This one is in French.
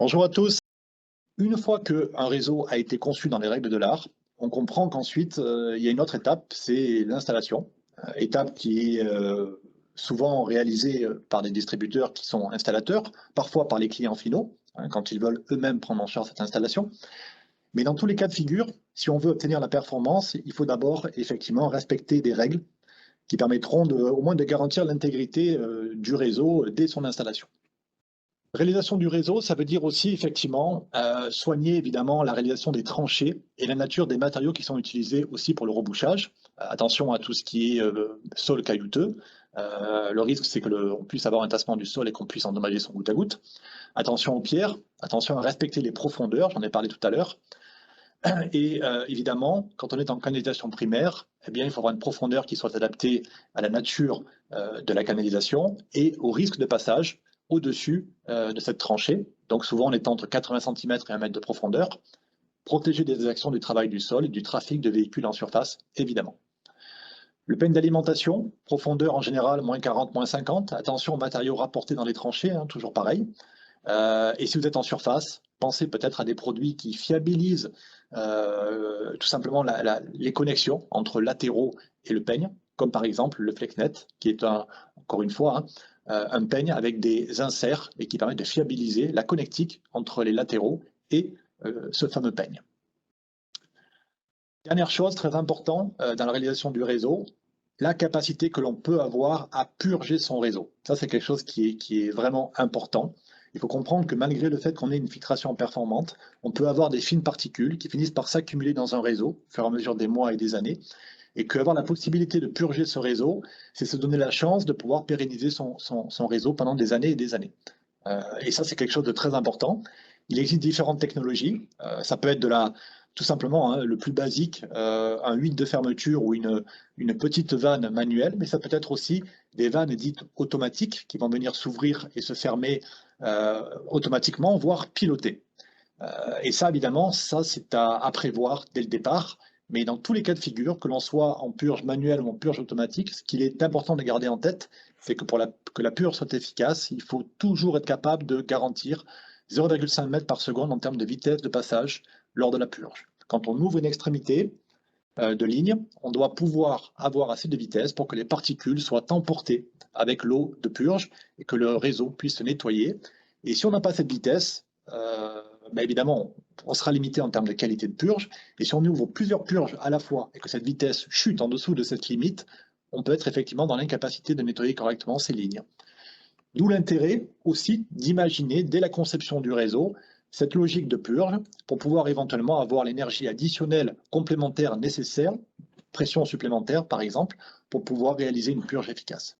Bonjour à tous. Une fois qu'un réseau a été conçu dans les règles de l'art, on comprend qu'ensuite, il y a une autre étape, c'est l'installation. Étape qui est souvent réalisée par des distributeurs qui sont installateurs, parfois par les clients finaux, hein, quand ils veulent eux-mêmes prendre en charge cette installation. Mais dans tous les cas de figure, si on veut obtenir la performance, il faut d'abord effectivement respecter des règles qui permettront au moins de garantir l'intégrité du réseau dès son installation. Réalisation du réseau, ça veut dire aussi effectivement soigner évidemment la réalisation des tranchées et la nature des matériaux qui sont utilisés aussi pour le rebouchage. Attention à tout ce qui est sol caillouteux. Le risque, c'est que on puisse avoir un tassement du sol et qu'on puisse endommager son goutte à goutte. Attention aux pierres, attention à respecter les profondeurs, j'en ai parlé tout à l'heure. Et évidemment, quand on est en canalisation primaire, eh bien, il faut avoir une profondeur qui soit adaptée à la nature de la canalisation et au risque de passage au-dessus de cette tranchée. Donc souvent, on est entre 80 cm et 1 mètre de profondeur. Protéger des actions du travail du sol et du trafic de véhicules en surface, évidemment. Le peigne d'alimentation, profondeur en général, moins 40, moins 50. Attention aux matériaux rapportés dans les tranchées, hein, toujours pareil. Et si vous êtes en surface, pensez peut-être à des produits qui fiabilisent tout simplement les connexions entre latéraux et le peigne, comme par exemple le FlexNet, qui est encore une fois un peigne avec des inserts et qui permet de fiabiliser la connectique entre les latéraux et ce fameux peigne. Dernière chose très importante dans la réalisation du réseau, la capacité que l'on peut avoir à purger son réseau. Ça, c'est quelque chose qui est vraiment important. Il faut comprendre que malgré le fait qu'on ait une filtration performante, on peut avoir des fines particules qui finissent par s'accumuler dans un réseau au fur et à mesure des mois et des années, et qu'avoir la possibilité de purger ce réseau, c'est se donner la chance de pouvoir pérenniser son réseau pendant des années et des années. Et ça, c'est quelque chose de très important. Il existe différentes technologies. Ça peut être tout simplement le plus basique, un 8 de fermeture ou une petite vanne manuelle, mais ça peut être aussi des vannes dites automatiques qui vont venir s'ouvrir et se fermer automatiquement, voire piloter. Et ça, évidemment, ça c'est à prévoir dès le départ. Mais dans tous les cas de figure, que l'on soit en purge manuelle ou en purge automatique, ce qu'il est important de garder en tête, c'est que que la purge soit efficace, il faut toujours être capable de garantir 0,5 mètres par seconde en termes de vitesse de passage lors de la purge. Quand on ouvre une extrémité de ligne, on doit pouvoir avoir assez de vitesse pour que les particules soient emportées avec l'eau de purge et que le réseau puisse se nettoyer. Et si on n'a pas cette vitesse, évidemment, on sera limité en termes de qualité de purge. Et si on ouvre plusieurs purges à la fois et que cette vitesse chute en dessous de cette limite, on peut être effectivement dans l'incapacité de nettoyer correctement ces lignes. D'où l'intérêt aussi d'imaginer dès la conception du réseau cette logique de purge pour pouvoir éventuellement avoir l'énergie additionnelle complémentaire nécessaire, pression supplémentaire par exemple, pour pouvoir réaliser une purge efficace.